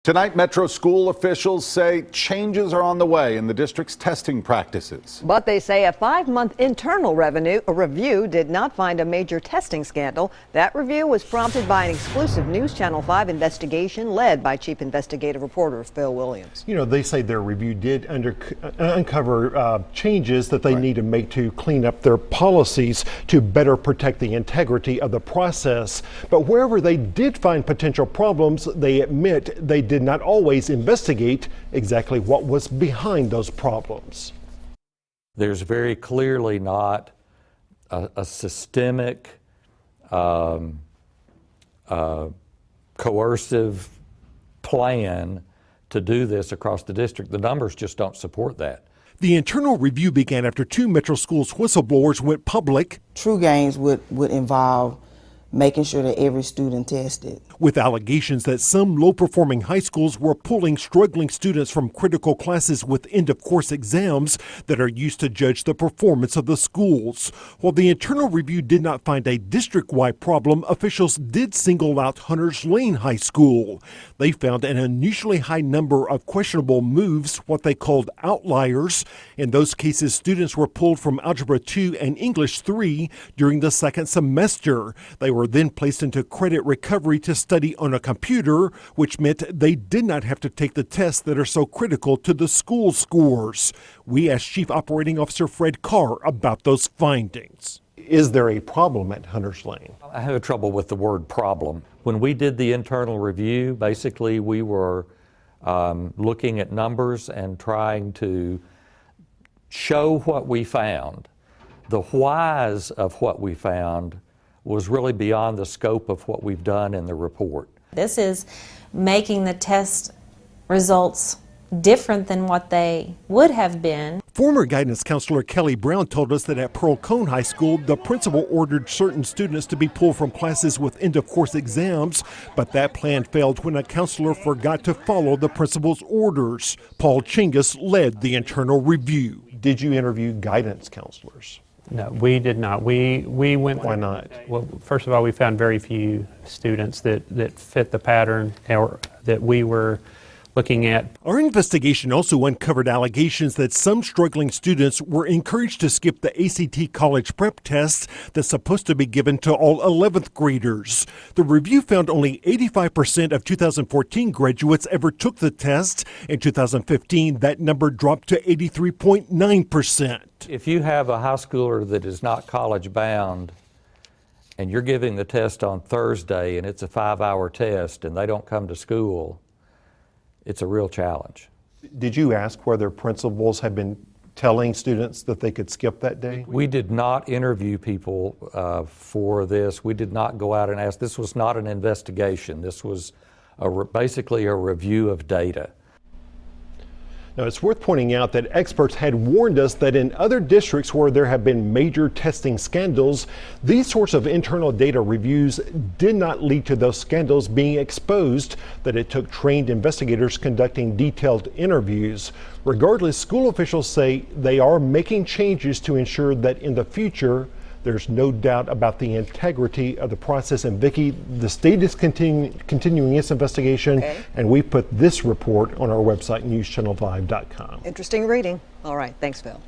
Tonight, Metro school officials say changes are on the way in the district's testing practices. But they say a 5-month internal review did not find a major testing scandal. That review was prompted by an exclusive News Channel 5 investigation led by Chief Investigative Reporter Phil Williams. You know, they say their review did uncover changes that they need to make to clean up their policies to better protect the integrity of the process. But wherever they did find potential problems, they admit they did not always investigate exactly what was behind those problems. There's very clearly not a systemic, coercive plan to do this across the district. The numbers just don't support that. The internal review began after 2 Metro schools whistleblowers went public. True gains would involve making sure that every student tested. With allegations that some low-performing high schools were pulling struggling students from critical classes with end-of-course exams that are used to judge the performance of the schools. While the internal review did not find a district-wide problem, officials did single out Hunters Lane High School. They found an unusually high number of questionable moves, what they called outliers. In those cases, students were pulled from Algebra 2 and English 3 during the second semester. They were then placed into credit recovery to study on a computer, which meant they did not have to take the tests that are so critical to the school scores. We asked Chief Operating Officer Fred Carr about those findings. Is there a problem at Hunters Lane? I have trouble with the word problem. When we did the internal review, basically we were looking at numbers and trying to show what we found. The whys of what we found was really beyond the scope of what we've done in the report. This is making the test results different than what they would have been. Former guidance counselor Kelly Brown told us that at Pearl Cone High School, the principal ordered certain students to be pulled from classes with end-of-course exams, but that plan failed when a counselor forgot to follow the principal's orders. Paul Chingus led the internal review. Did you interview guidance counselors? No, we did not. We went. Why not? Well, first of all, we found very few students that fit the pattern or that we were looking at. Our investigation also uncovered allegations that some struggling students were encouraged to skip the ACT college prep test that's supposed to be given to all 11th graders. The review found only 85% of 2014 graduates ever took the test. In 2015, that number dropped to 83.9%. If you have a high schooler that is not college bound and you're giving the test on Thursday and it's a 5-hour test and they don't come to school, it's a real challenge. Did you ask whether principals had been telling students that they could skip that day? We did not interview people for this. We did not go out and ask. This was not an investigation. This was basically a review of data. Now, it's worth pointing out that experts had warned us that in other districts where there have been major testing scandals, these sorts of internal data reviews did not lead to those scandals being exposed, that it took trained investigators conducting detailed interviews. Regardless, school officials say they are making changes to ensure that in the future, there's no doubt about the integrity of the process. And Vicki, the state is continuing its investigation, and we put this report on our website, newschannel5.com. Interesting reading. All right, thanks, Phil.